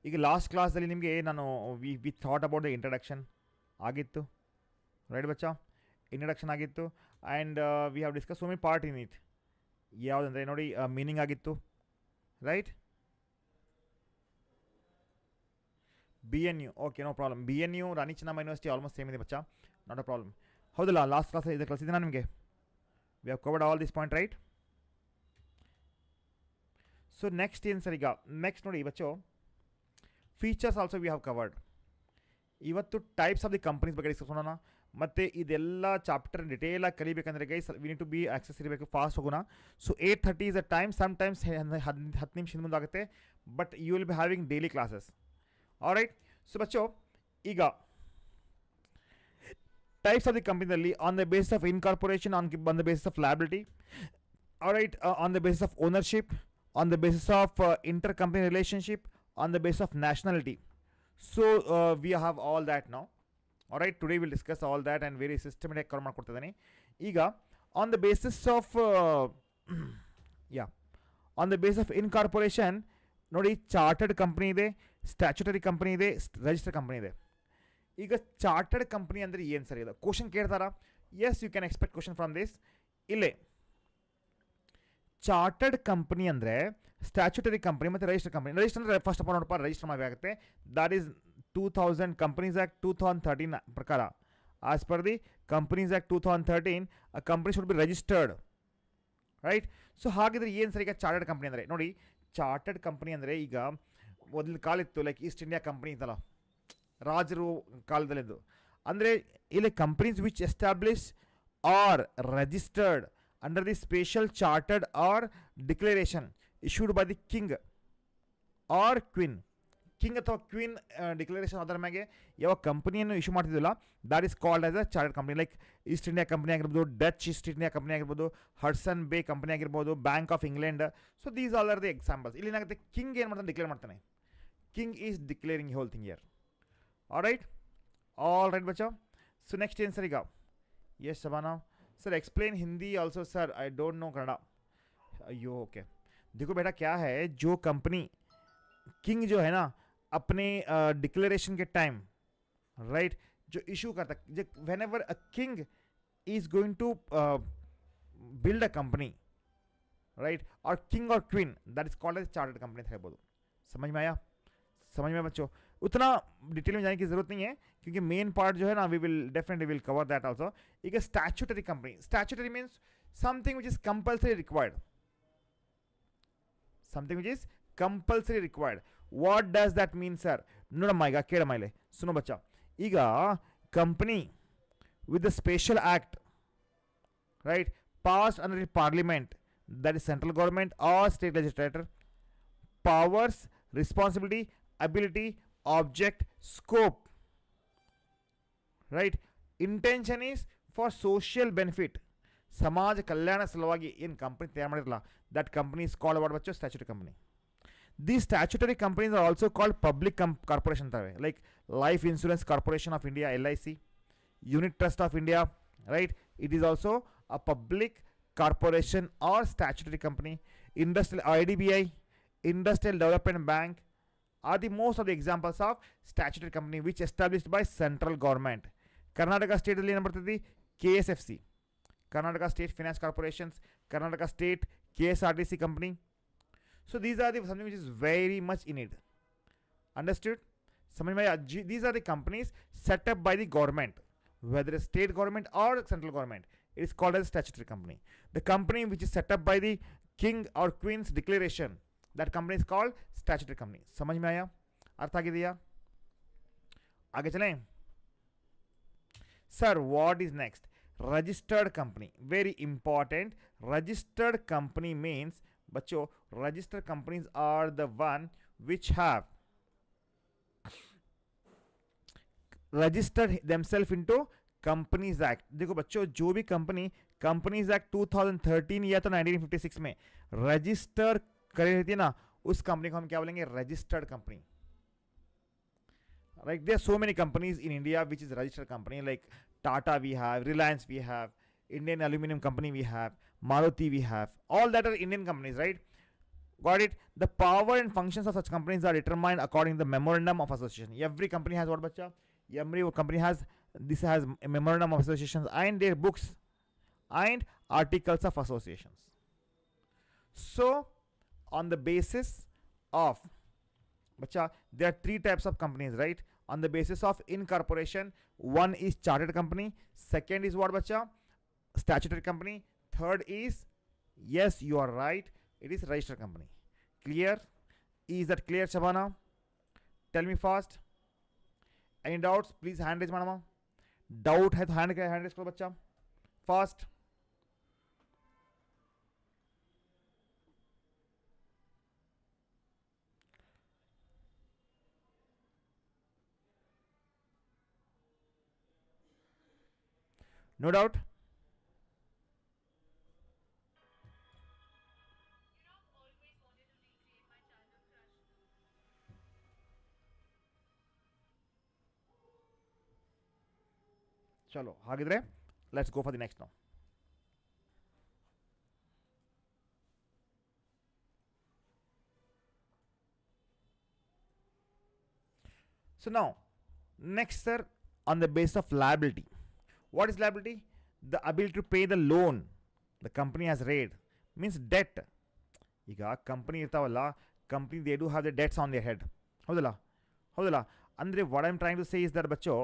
ಈಗ ಲಾಸ್ಟ್ ಕ್ಲಾಸಲ್ಲಿ ನಿಮಗೆ ನಾನು we thought about the introduction ಆಗಿತ್ತು, ರೈಟ್ ಬಚ್ಚಾ? ಇಂಟ್ರಡಕ್ಷನ್ ಆಗಿತ್ತು and we have discuss so many part in it. ಯಾವುದಂದರೆ ನೋಡಿ, ಮೀನಿಂಗ್ ಆಗಿತ್ತು, right? BNU, okay, no problem. BNU Rani Chennamma university almost same ಇದೆ ಬಚ್ಚಾ, ನಾಟ್ ಅ ಪ್ರಾಬ್ಲಮ್. ಹೌದಲ್ಲ, ಲಾಸ್ಟ್ ಕ್ಲಾಸ್ ಇದು ಕಲಿಸಿದ್ದೆ ನಾನು ನಿಮಗೆ. We have covered all this point, right? So next ಏನು ಸರ್, ಈಗ ನೆಕ್ಸ್ಟ್ ನೋಡಿ ಬಚ್ಚೋ, features also we have covered. ಇವತ್ತು ಟೈಪ್ಸ್ ಆಫ್ ದಿ ಕಂಪ್ನೀಸ್ ಬಗ್ಗೆ ಡಿಸ್ಕಸ್ ಮಾಡೋಣ. ಮತ್ತು ಇದೆಲ್ಲ ಚಾಪ್ಟರ್ ಡಿಟೇಲಾಗಿ ಕಲಿಬೇಕಂದ್ರೆ guys we need to be access ಇರಬೇಕು, ಫಾಸ್ಟ್ ಹೋಗೋಣ. So 8:30 is a time. Sometimes 10 ನಿಮಿಷ ಮುಂದೆ ಆಗುತ್ತೆ, but you will be having daily classes. Alright. So ಬಚ್ಚೋ, ಈಗ ಟೈಪ್ಸ್ ಆಫ್ ದಿ ಕಂಪ್ನಿನಲ್ಲಿ on the basis of incorporation, on the basis of liability, alright, on the basis of ownership, on the basis of inter-company relationship, on the basis of nationality. So we have all that now. Alright, today we'll discuss all that and very systematic cover ಮಾಡ್ಕೊಡ್ತಿದ್ದೀನಿ. ಈಗ on the basis of on the basis of incorporation ನೋಡಿ, chartered company ಇದೆ, statutory company ಇದೆ, register company ಇದೆ. ಈಗ chartered company ಅಂದರೆ ಏನು ಸರಿ ಇದೆ ಕ್ವಶನ್ ಕೇಳ್ತಾರಾ? Yes, you can expect question from this. ಇಲ್ಲೇ ಚಾರ್ಟರ್ಡ್ ಕಂಪ್ನಿ ಅಂದರೆ ಸ್ಟ್ಯಾಚ್ಯುಟರಿ ಕಂಪ್ನಿ ಮತ್ತು ರಿಜಿಸ್ಟರ್ ಕಂಪ್ನಿ. ರಿಜಿಸ್ಟರ್ ಅಂದರೆ ಫಸ್ಟ್ ಆಫ್ ಆಲ್ ನೋಡಪ್ಪ, ರಿಜಿಸ್ಟರ್ ಮಾಡಬೇಕಾಗುತ್ತೆ. ದಾಟ್ ಈಸ್ 2000 ಕಂಪನೀಸ್ ಆ್ಯಕ್ಟ್ 2013 ಪ್ರಕಾರ. As per the companies act 2013 a company should be registered, right? So ಹಾಗಿದ್ರೆ ಏನು sir ಈಗ ಚಾರ್ಟರ್ಡ್ ಕಂಪ್ನಿ ಅಂದರೆ? ನೋಡಿ, ಚಾರ್ಟರ್ಡ್ ಕಂಪ್ನಿ ಅಂದರೆ ಈಗ ಮೊದಲು ಕಾಲಿತ್ತು, ಲೈಕ್ ಈಸ್ಟ್ ಇಂಡಿಯಾ ಕಂಪ್ನಿ ಇತ್ತಲ್ಲ, ರಾಜರು ಕಾಲದಲ್ಲಿದ್ದು. ಅಂದರೆ ಇಲ್ಲಿ companies which establish R registered under the special chartered or declaration issued by the king or queen. King ಅಥವಾ ಕ್ವೀನ್ ಡಿಕ್ಲರೇಷನ್ ಅದರ ಮ್ಯಾಗೆ ಯಾವ ಕಂಪ್ನಿಯನ್ನು ಇಶ್ಯೂ ಮಾಡ್ತಿದ್ದಿಲ್ಲ, that is called as a chartered company. Like East India Company ಆಗಿರ್ಬೋದು, Dutch East India Company ಆಗಿರ್ಬೋದು, Hudson Bay Company ಆಗಿರ್ಬೋದು, Bank of England. So these all are the examples. ಇಲ್ಲಿ ಏನಾಗುತ್ತೆ, ಕಿಂಗ್ ಏನು ಮಾಡ್ತಾನೆ, ಡಿಕ್ಲೇರ್ ಮಾಡ್ತಾನೆ. King is declaring whole thing year. All right ಬಚ್ಚಾ. So next ಏನು ಸರ್ ಈಗ? Yes Shabana sir, explain Hindi also sir, I don't know Kannada. अयो ओके, देखो बेटा क्या है, जो कंपनी किंग जो है ना अपने डिक्लेरेशन के टाइम, राइट, जो इशू करता है, whenever a king is going to build a company, right, और किंग और queen, that is called as chartered company है. बोलो, समझ में आया? समझ में बच्चों? उतना डिटेल में जाने की जरूरत नहीं है, क्योंकि मेन पार्ट जो है ना, we will definitely will cover that also. एक statutory company, statutory means something which is compulsory required, something which is compulsory required. What does that mean sir? ನೋಡಮ್ಮ, ಈಗ ಕೇಳಮ್ಮ, ಇಲ್ಲಿ ಸುನೋ ಬಚ್ಚಾ. ಈಗ company with the special act, right, passed under the parliament, that is central government or state legislature, powers, responsibility, ability, object, scope, right? Intention is for social benefit, ಸಮಾಜ ಕಲ್ಯಾಣ ಸಲುವಾಗಿ ಏನು ಕಂಪನಿ ತಯಾರು ಮಾಡಿರಲ್ಲ, that company is called what ಬಚ್ಚೋ? Statutory company. These statutory companies are also called public corporation ಅಂತವೆ, like Life Insurance Corporation of India, LIC, Unit Trust of India, right? It is also a public corporation or statutory company. Industrial IDBI, Industrial Development Bank are the most of the examples of statutory company which established by central government. Karnataka state alli ಏನು ಬರ್ತದೆ? KSFC, Karnataka State Finance Corporations, Karnataka State KSRTC company. So these are the something which is very much in it. Understood? समझ में आया? These are the companies set up by the government, whether it's state government or central government. It is called as statutory company. The company which is set up by the king or queen's declaration, that company is called statutory company. समझ में आया? अर्थ आ गया? आगे चलें sir. What is next? Registered company, very important. Registered company means बच्चों, registered companies are the one which have registered themselves into companies act. देखो बच्चों, जो भी कंपनीज एक्ट 2013 या तो 1956 में रजिस्टर करी रहती है ना, उस कंपनी को हम क्या बोलेंगे? Registered company. Right, there are so many companies in India which is registered company, like Tata we have, Reliance we have, Indian aluminium company we have, Maruti we have, all that are Indian companies, right? Got it? The power and functions of such companies are determined according to the memorandum of association. Every company has what, bacha? Every company has this, has a memorandum of associations and their books and articles of associations. So on the basis of, bacha, there are three types of companies, right? On the basis of incorporation, one is chartered company, second is what, bacha? Statutory company, third is, yes, you are right, it is registered company. Clear? Is that clear, Shabana? Tell me fast. Any doubts? Please hand raise, madam. Doubt है तो hand raise करो बच्चा. Fast. No doubt. चलो हागिದ್ರೆ let's go for the next now. So now next, sir, on the basis of liability. What is liability? The ability to pay the loan the company has raised, means debt. ಈಗ company ಇರ್ತಾವಲ್ಲ, company they do have the debts on their head. ಹೌದಲ್ಲ ಹೌದಲ್ಲ ಅಂದರೆ what I am trying to say is that ಬಚ್ಚೋ,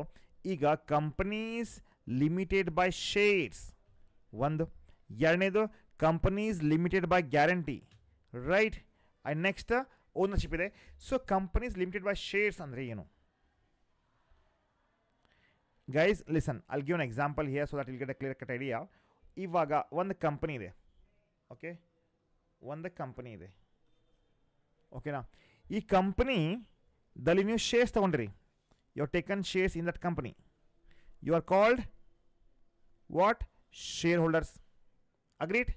ಈಗ companies limited by shares ಒಂದು, ಎರಡನೇದು companies limited by guarantee, right? And next ownership ಇದೆ. So companies limited by shares ಅಂದರೆ ಏನು? Guys listen, I'll give an example here so that will get a clear cut idea. ಇವಾಗ ಒಂದು company ಇದೆ, okay, ಒಂದು company ಇದೆ, ಓಕೆನಾ? ಈ ಕಂಪನಿದಲ್ಲಿ ನೀವು ಶೇರ್ಸ್ ತೊಗೊಂಡ್ರಿ, you are taken shares in that company, you are called what? Shareholders. Agreed?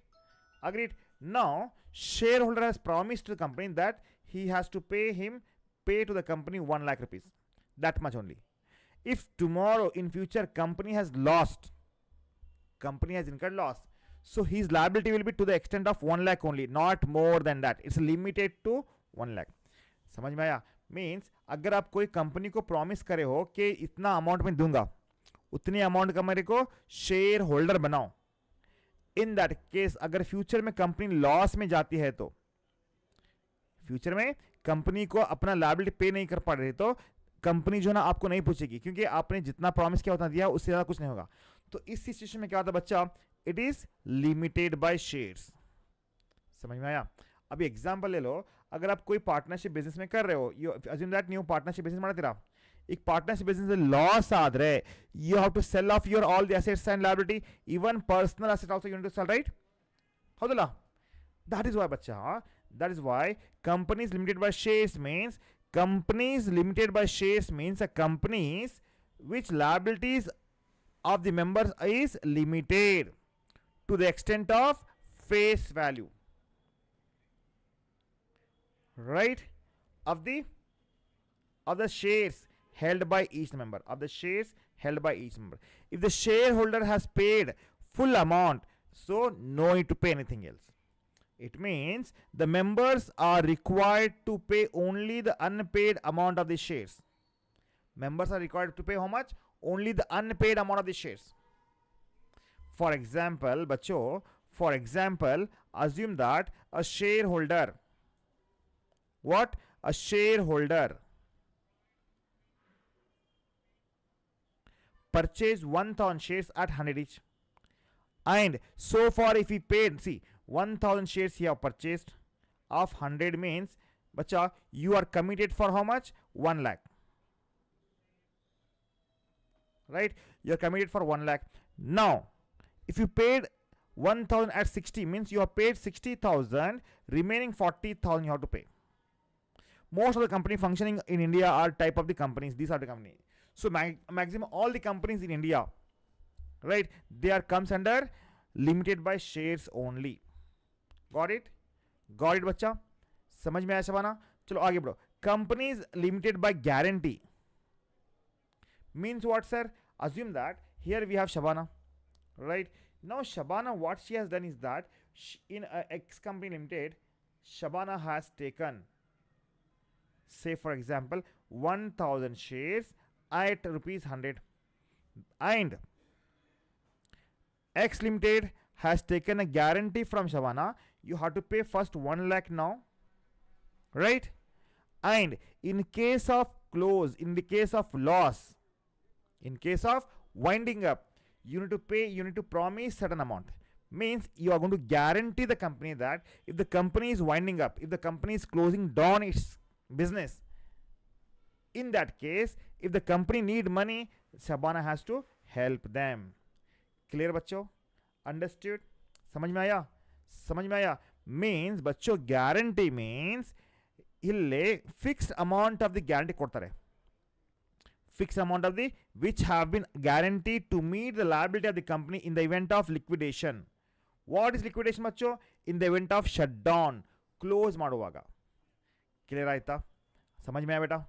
Agreed. Now shareholder has promised to the company that he has to pay to the company 1 lakh rupees, that much only. If tomorrow in future company has lost, company has incurred loss, so his liability will be to the extent of 1 lakh only, not more than that. It's limited to 1 lakh. समझ में आया? Means अगर आप कोई company को promise करे हो कि इतना अमाउंट में दूंगा, उतनी अमाउंट का मेरे को शेयर होल्डर बनाओ, इन दैट केस अगर फ्यूचर में कंपनी लॉस में जाती है तो फ्यूचर में कंपनी को अपना लायबिलिटी पे नहीं कर पा रही तो कंपनी जो ना आपको नहीं पूछेगी, क्योंकि आपने जितना प्रॉमिस किया उतना दिया, उससे ज़्यादा कुछ नहीं होगा. तो इस सिचुएशन में क्या होता है बच्चा? It is limited by shares. समझ में आया? अभी एग्जांपल ले लो, अगर आप कोई पार्टनरशिप बिजनेस में कर रहे हो, यू अज्यूम दैट ನೀವು ಪಾರ್ಟ್ನರ್ಶಿಪ್ ಬಿಸ್ನೆಸ್ ಮಾಡ್ತೀರಾ, ಈಗ ಪಾರ್ಟ್ನರ್ಶಿಪ್ ಬಿಸ್ನೆಸ್ ಲಾಸ್ ಆದ್ರೆ you have to sell off your all the assets and liability, even personal asset also you need to sell, right? ಹೌದಲ್ಲ? ದಟ್ ಇಸ್ ವೈ ಬಚ್ಚಾ, that is why companies limited by shares means, companies limited by shares means a companies which liabilities of the members is limited to the extent of face value, right, of the shares held by each member, of the shares held by each member. If the shareholder has paid full amount, so no need to pay anything else. It means the members are required to pay only the unpaid amount of the shares. Members are required to pay how much? Only the unpaid amount of the shares. For example, bachcho, for example, assume that a shareholder, what? A shareholder purchased 1,000 shares at 100 each. And so far if he paid, see, 1,000 shares he have purchased of 100 means, bacha, you are committed for how much? 1 lakh. Right? You are committed for 1 lakh. Now, if you paid 1,000 at 60 means you have paid 60,000, remaining 40,000 you have to pay. Most of the company functioning in India are type of the companies. These are the companies. So maximum all the companies in India, right, they are comes under limited by shares only. Got it? Got it बच्चा? समझ में आया शबाना? चलो आगे बढ़ो. Companies limited by guarantee means what, sir? Assume that here we have Shabana, right? Now Shabana, what she has done is that in X company limited, Shabana has taken, say for example, 1000 shares at rupees 100, and X Limited has taken a guarantee from Shabana. You have to pay first 1 lakh now, right? And in case of close, in the case of loss, in case of winding up, you need to promise certain amount. Means you are going to guarantee the company that if the company is winding up, if the company is closing down its business, in that case, if the company need money, Shabana has to help them. Clear बच्चों? Understood? समझ में आया? समझ में आया? Means बच्चों guarantee means इल्ले fixed amount of the guarantee ಕೊಡ್ತಾರೆ. Fixed amount of the which have been guaranteed to meet the liability of the company in the event of liquidation. What is liquidation बच्चों? In the event of shutdown, close ಮಾಡುವಾಗ. Clear ಆಯ್ತಾ? समझ में आया बेटा?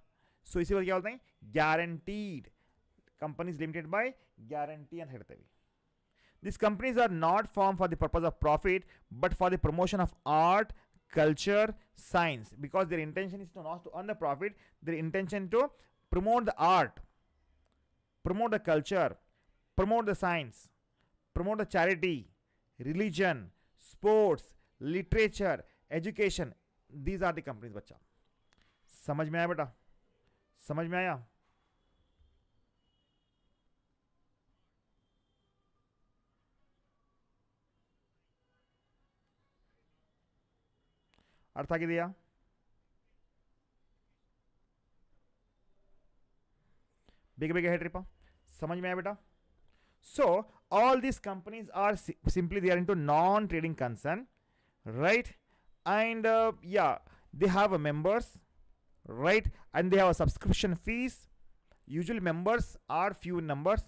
So इसी बात क्या बोलते हैं? Guaranteed. Companies limited by guarantee and ಹೇಳ್ತೇವೆ. These companies are not formed for the purpose of profit, but for the promotion of art, culture, science. Because their intention is to not to earn the profit, their intention to promote the art, promote the culture, promote the science, promote the charity, religion, sports, literature, education. These are the companies बच्चा. समझ में आया बेटा? समझ में आया? अर्थ आगे दिया? बिग बिग हेड रिपा समझ में आया बेटा? So all these companies are simply they are into non-trading concern, right? And yeah, they have a members, right? And they have a subscription fees. Usually members are few in numbers,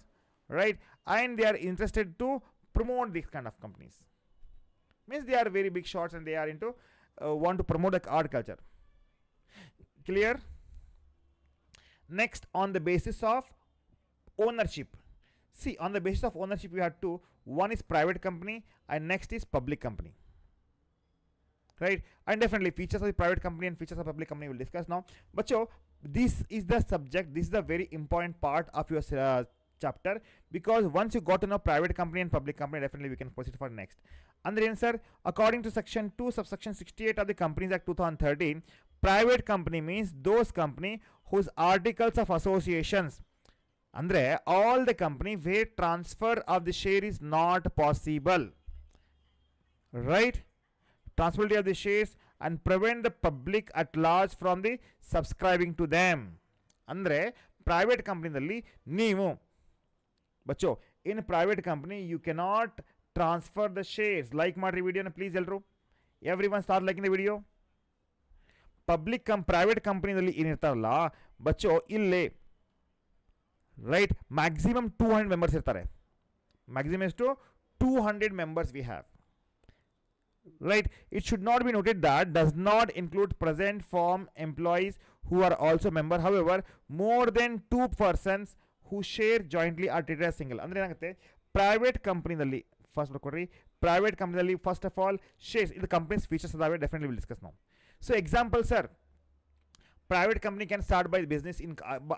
right? And they are interested to promote these kind of companies. Means they are very big shots and they are into want to promote the art culture. Clear? Next, on the basis of ownership. See, on the basis of ownership, we have two. One is private company and next is public company. Right? And definitely features of the private company and features of public company we'll discuss now. But so, this is the subject, this is the very important part of your chapter, because once you got to know private company and public company, definitely we can proceed for next. And the answer, according to section 2 subsection 68 of the Companies Act 2013, private company means those company whose articles of associations, andre all the company where transfer of the share is not possible, right? Transferability of the shares and prevent the public at large from the subscribing to them. andre private company dalli neevu ಬಚ್ಚೋ in private company you cannot transfer the shares. Like ಮಾಡ್ರಿ ವಿಡಿಯೋನ please ಎಲ್ಲರೂ, everyone start liking the video. Private ಕಂಪನಿನಲ್ಲಿ ಏನಿರ್ತಾರಲ್ಲ ಬಚ್ಚೋ ಇಲ್ಲೇ right maximum 200 members ಇರ್ತಾರೆ. Maximum ಎಷ್ಟು? 200 members we have, right? It should not be noted that does not include present firm employees who are also member. However, more than 2 persons who share jointly are treated as single. ಅಂದ್ರೆ ಏನಾಗುತ್ತೆ, private ಕಂಪನಿನಲ್ಲಿ first ಬರ್ಕೊಡ್ರಿ, private ಕಂಪನಿನಲ್ಲಿ first of all shares ಇದು companies features ಅದಾವೆ, definitely will discuss ನಾವು. So example sir, private company can start by business in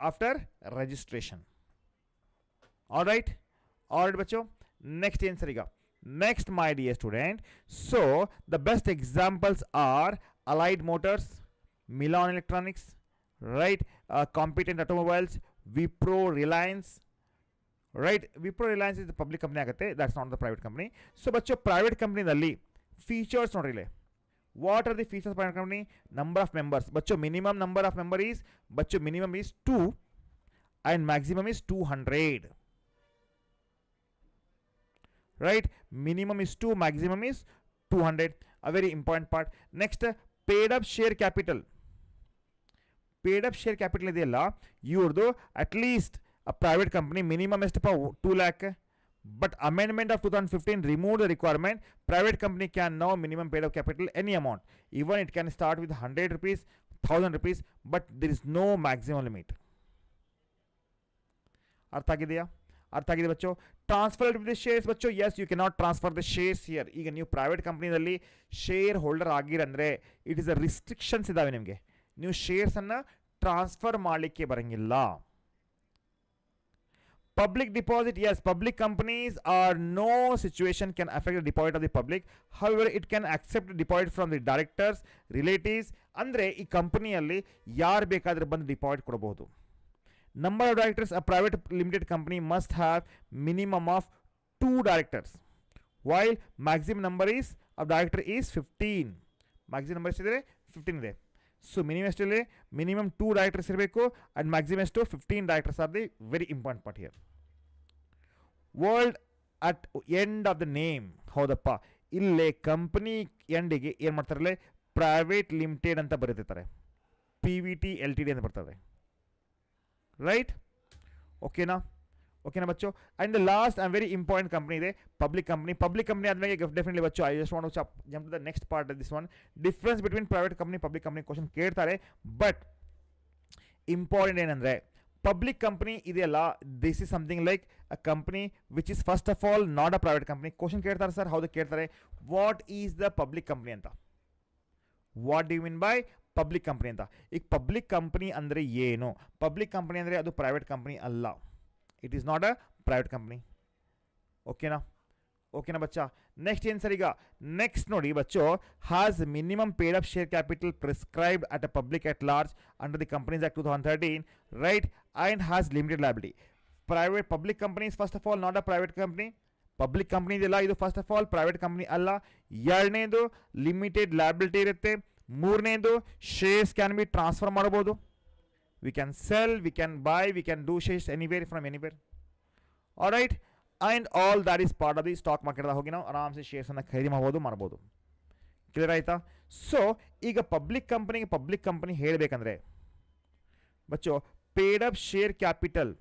after registration. All right बच्चों. Next answer ಈಗ. Next my dear student, so the best examples are Allied Motors, Milan Electronics, right? Competent Automobiles, Wipro, Reliance, right? Wipro, Reliance is the public company agate, that's not the private company. So bachcho private company dalli features nodrile. What are the features of private company? Number of members. Bachcho minimum number of member is, bachcho minimum is 2 and maximum is 200. Right? Minimum is 2, maximum is 200. A very important part. Next, paid up share capital. Paid up share capital ಇದೆಯಲ್ಲ ಇವ್ರದ್ದು at least a private company minimum ಎಷ್ಟಪ್ಪ 2 lakh, but amendment of 2015 removed the requirement. Private company can now minimum paid up capital any amount, even it can start with 100 rupees, 1000 rupees, but there is no maximum limit. ಅರ್ಥ ಆಗಿದೆಯಾ? ಅರ್ಥ ಆಗಿದೆ ಬಚ್ಚೋ. Transfer the shares ಬಚ್ಚೋ, yes you cannot transfer the shares here. ಈಗ ನೀವು private ಕಂಪ್ನಿನಲ್ಲಿ shareholder ಆಗಿರಂದರೆ ಇಟ್ ಇಸ್ ಅ ರಿಸ್ಟ್ರಿಕ್ಷನ್ಸ್ ಇದ್ದಾವೆ ನಿಮಗೆ, ನೀವು ಶೇರ್ಸನ್ನು ಟ್ರಾನ್ಸ್ಫರ್ ಮಾಡಲಿಕ್ಕೆ ಬರಂಗಿಲ್ಲ. Public deposit, yes, public companies are no situation can affect the deposit of the public. However, it can accept the deposit from the directors, relatives. ಅಂದರೆ ಈ ಕಂಪನಿಯಲ್ಲಿ ಯಾರು ಬೇಕಾದರೂ ಬಂದು ಡಿಪಾಸಿಟ್ ಕೊಡಬಹುದು. Number of directors, a private limited company must have minimum of 2 directors, while maximum number is of director is 15. Maximum number ಎಷ್ಟಿದೆ? 15 ಇದೆ. So minimum ಎಷ್ಟಿದೆ? ಮಿನಿಮಮ್ 2 ಡೈರೆಕ್ಟರ್ಸ್ ಇರಬೇಕು ಆ್ಯಂಡ್ ಮ್ಯಾಕ್ಸಿಮಮ್ ಎಷ್ಟು? 15 directors R the very important part here. World at end of the name, ಹೌದಪ್ಪ, ಇಲ್ಲೇ company ಎಂಡಿಗೆ ಏನು ಮಾಡ್ತಾರಲ್ಲೇ private limited ಅಂತ ಬರೀತಿರ್ತಾರೆ, PVT LTD ಅಂತ ಬರ್ತದೆ, ರೈಟ್? ಓಕೆನಾ ಬಚ್ಚೋ. And the last and very important company ಇದೆ ಪಬ್ಲಿಕ್ ಕಂಪ್ನಿ ಆದಮೇಲೆ ಡೆಫಿನೆಟ್ಲಿ ಬಚ್ಚೋ I just want to jump to the next part of this one. Difference between private company public company question ಕೇಳ್ತಾರೆ, but important ಏನಂದರೆ public company ಇದೆಯಲ್ಲ, this is something like a company which is first of all not a private company. Question ಕೇಳ್ತಾರೆ sir, ಹೌದು ಕೇಳ್ತಾರೆ, what is the public company ಅಂತ. What do you mean by public company ಅಂತ? ಈಗ public company ಅಂದರೆ ಏನು? Public company ಅಂದರೆ ಅದು ಪ್ರೈವೇಟ್ ಕಂಪ್ನಿ ಅಲ್ಲ, it is not a private company. ಓಕೆನಾ ಬಚ್ಚಾ? ನೆಕ್ಸ್ಟ್ ಏನು ಸರ್? ಈಗ ನೆಕ್ಸ್ಟ್ ನೋಡಿ ಬಚ್ಚೋ, has minimum paid up share capital prescribed at a public at large under the companies act 2013, right? And has limited liability. Private public companies first of all not a private company. Public company ಇದೆಲ್ಲ, ಇದು first of all private company ಅಲ್ಲ. ಎರಡನೇದು limited liability ಇರುತ್ತೆ. ಮೂರನೇದು shares can be transfer ಮಾಡ್ಬೋದು. We can sell, we can buy, we can do shares anywhere from anywhere. Alright, and all that is part of the stock ಮಾರ್ಕೆಟ್ದಾಗ ಹೋಗಿ ನಾವು ಆರಾಮ್ಸೆ ಶೇರ್ಸನ್ನು ಖರೀದಿ ಮಾಡ್ಬೋದು. ಕ್ಲಿಯರ್ ಆಯಿತಾ? ಸೊ ಈಗ ಪಬ್ಲಿಕ್ ಕಂಪನಿ ಹೇಳಬೇಕಂದ್ರೆ ಬಚ್ಚೋ, paid up share capital,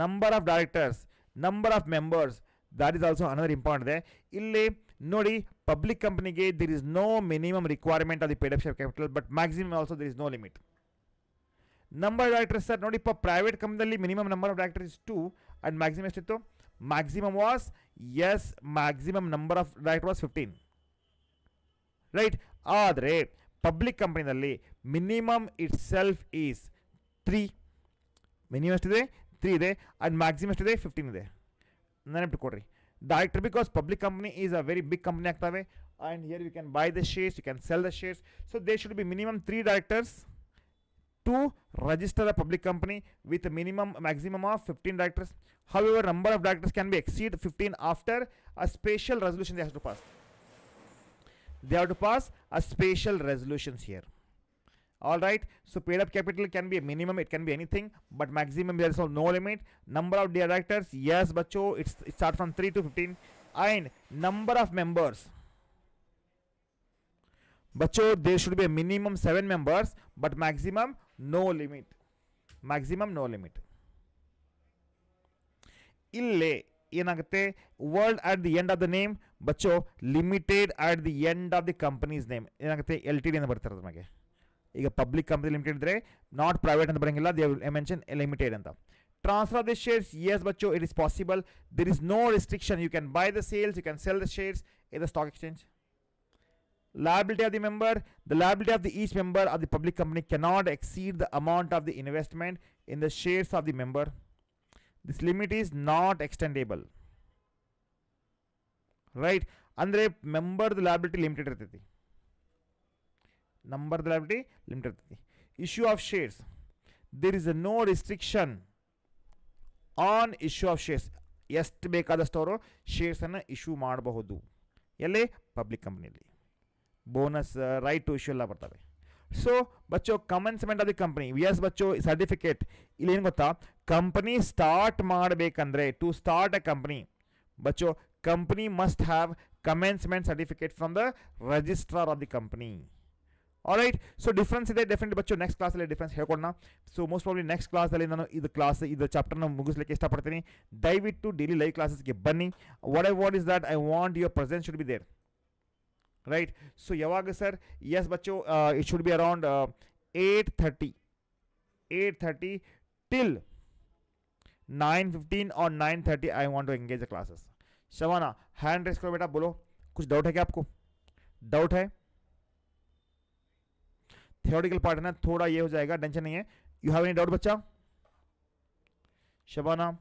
number of directors, number of members, that is also another important ಇದೆ. ಇಲ್ಲಿ ನೋಡಿ, ಪಬ್ಲಿಕ್ ಕಂಪನಿಗೆ there is no minimum requirement of the paid up share capital, but maximum also there is no limit. Number of directors sir ನೋಡಿ, private ಕಂಪ್ನಿಯಲ್ಲಿ minimum number of directors is 2 and maximum ಎಷ್ಟಿತ್ತು? Maximum was, yes, maximum number of director was 15, right? ಆದರೆ public ಕಂಪ್ನಿನಲ್ಲಿ minimum itself is 3. Minimum ಎಷ್ಟಿದೆ? 3 ಇದೆ and maximum ಎಷ್ಟಿದೆ? 15 ಇದೆ. ನೆನಪಿಟ್ಕೊಡ್ರಿ director, because public company is a very big company ಆಗ್ತವೆ, and here you can buy the shares, you can sell the shares. So they should be minimum 3 directors to register a public company with a maximum of 15 directors. However, number of directors can be exceed 15 after a special resolution they have to pass. They have to pass a special resolutions here. All right, so paid up capital can be a minimum, it can be anything, but maximum there is no limit. Number of directors, yes bacho, it starts from 3 to 15. And number of members bacho, there should be a minimum 7 members, but maximum no limit. ಇಲ್ಲೇ ಏನಾಗುತ್ತೆ? World at the end of the name ಬಚ್ಚೋ, limited at the end of the companies name ಏನಾಗುತ್ತೆ? LTD ಅಂತ ಬರ್ತಾರೆ ನಮಗೆ. ಈಗ public company limited ಇದ್ರೆ not private ಅಂತ ಬರೋಂಗಿಲ್ಲ, ದೇ ಮೆನ್ಷನ್ ಲಿಮಿಟೆಡ್ ಅಂತ. Transfer of the shares, yes ಬಚ್ಚೋ, it is possible. There is no restriction, you can buy the sales, you can sell the shares in the stock exchange. Liability of the member, the liability of the each member of the public company cannot exceed the amount of the investment in the shares of the member. This limit is not extendable, right? Andre member the liability limited iratati. Issue of shares, there is no restriction on issue of shares. ಎಷ್ಟು ಬೇಕಾದಷ್ಟವರು ಶೇರ್ಸನ್ನು issue ಮಾಡಬಹುದು. ಎಲ್ಲೇ? Public ಕಂಪ್ನಿಯಲ್ಲಿ. Bonus, right to issue ಎಲ್ಲ ಬರ್ತವೆ. So ಬಚ್ಚೋ, commencement of the company, yes ಬಚ್ಚೋ, certificate. ಇಲ್ಲಿ ಏನು ಗೊತ್ತಾ? ಕಂಪನಿ ಸ್ಟಾರ್ಟ್ ಮಾಡಬೇಕಂದ್ರೆ, ಟು ಸ್ಟಾರ್ಟ್ ಎ ಕಂಪನಿ ಬಚ್ಚೋ, company must have commencement certificate from the registrar of the company. Alright, so difference ಇದೆ ಡೆಫಿನೆಟ್ ಬಚ್ಚೋ. ನೆಕ್ಸ್ಟ್ ಕ್ಲಾಸಲ್ಲಿ ಡಿಫ್ರೆನ್ಸ್ ಹೇಳ್ಕೊಡೋಣ. ಸೊ ಮೋಸ್ಟ್ ಪ್ರಾಬ್ಲಿ ನೆಕ್ಸ್ಟ್ ಕ್ಲಾಸಲ್ಲಿ ನಾನು ಇದು ಚಾಪ್ಟರ್ನ ಮುಗಿಸ್ಲಿಕ್ಕೆ ಇಷ್ಟಪಡ್ತೀನಿ. ದಯವಿಟ್ಟು ಡೈಲಿ ಲೈವ್ ಕ್ಲಾಸಸ್ಗೆ ಬನ್ನಿ. What is that I want your presence should be there, right? So ಯಾವಾಗ ಸರ್? ಎಸ್ ಬಚ್ಚೋ, it should be around 8:30 till 9:15 और 9:30 I want to engage the classes. Shabana hand raise करो बेटा, बोलो कुछ डाउट है क्या आपको? डाउट है? थियोरिटिकल पार्ट है ना, थोड़ा ये हो जाएगा, टेंशन नहीं है. यू हैव एनी डाउट बच्चा? Shabana.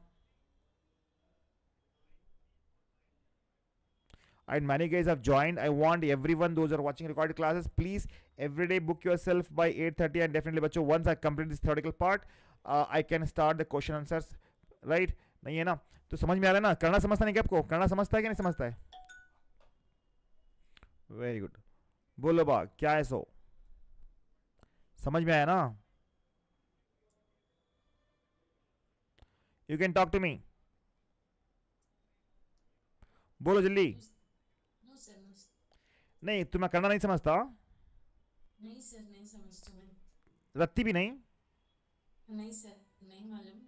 And many guys have joined. I want everyone, those who are watching recorded classes, please every day book yourself by 8:30. And definitely बच्चों, once I complete this theoretical part, I can start the question answers, right? नहीं है ना? तो समझ में आ रहा है ना? करना समझता नहीं क्या आपको? करना समझता है कि नहीं समझता है? Very good. बोलो बा, क्या है सो? समझ में आया ना? You can talk to me. बोलो जल्दी. No sir, no sir. नहीं, तुम्हें करना नहीं समझता? नहीं सर, नहीं समझता मैं. रत्ती भी नहीं? नहीं सर, नहीं मालूम.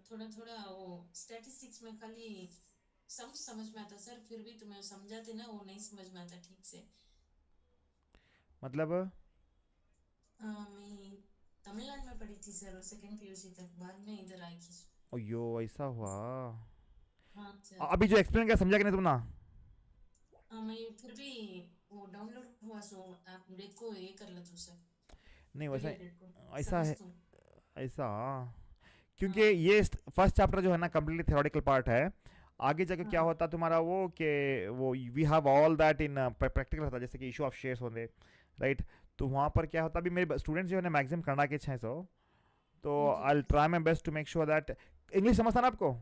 थोड़ा थोड़ा वो स्टैटिस्टिक्स में खाली समझ में आता सर, फिर भी तुम्हें समझाते ना वो नहीं समझ में आता ठीक से. मतलब मैं तमिलनाडु में पढ़ी थी सर, और सेकंड पीयूसी तक, बाद में इधर आई थी. अयो ऐसा हुआ. हाँ सर. अभी जो एक्सप्लेन किया समझा कि नहीं तुमने? मैं फिर भी वो डाउनलोड हुआ सो आप देखो, ये कर लो तो सर. नहीं वैसा, पीडीएफ देखो, ऐसा समझ है, तुम. ऐसा. क्योंकि हाँ ये फर्स्ट चैप्टर जो है ना कम्प्लीटली थ्योरेटिकल पार्ट है. आगे जाके क्या हाँ. होता तुम्हारा वो कि वो we have all that in practical होता, जैसे कि इशू ऑफ शेयर्स होंगे, राइट? तो वहाँ पर क्या होता, अभी मेरे स्टूडेंट्स जो है ना मैक्सिमम करना के 600. तो okay I try my best to make sure that. English समझता ना आपको?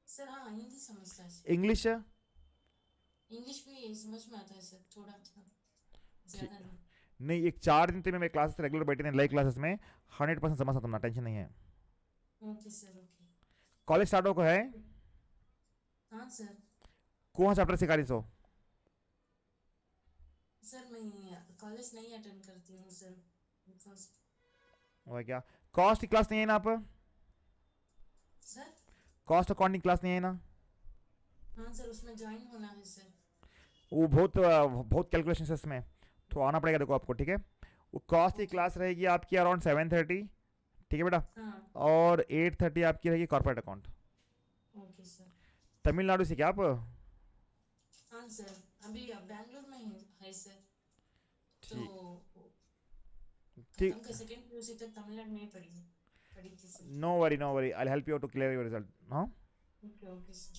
सर. हाँ, हिंदी समझता है सर. इंग्लिश? इंग्लिश भी समझ में आता है सर, थोड़ा थोड़ा, ठीक. ज़्यादा नहीं. नहीं, एक 4 दिन तो मैं मेरे क्लासेस रेगुलर बैठे थे लाइव क्लासेस में, 100% समझता तुमने, टेंशन नहीं है. Okay sir, okay. College start हो है? हाँ सर. कौन चैप्टर सिखा रही सो? सर मैं कॉलेज नहीं अटेंड करती हूँ सर, बिकॉज. वो है क्या? कॉस्ट की क्लास नहीं है ना आप? सर. कॉस्ट अकाउंटिंग क्लास नहीं है ना? हाँ सर, उसमें ज्वाइन होना है सर. वो बहुत बहुत कैलकुलेशन है इसमें, तो आना पड़ेगा देखो आपको, ठीक है? वो कॉस्ट की ओके. क्लास रहेगी आपकी अराउंड 7:30, ठीक है बेटा? हाँ. और 8:30 आपकी रहेगी corporate account. Okay sir. Tamil Nadu से क्या आप? हाँ सर, अभी बैंगलोर में है सर. तो ठीक. ठीक. खत्म कर, सेकेंड पीयूसी तक तमिलनाडु में ही पढ़ी पढ़ी थी sir. No worry, no worry, I help you to clear your result. हाँ. Okay okay sir.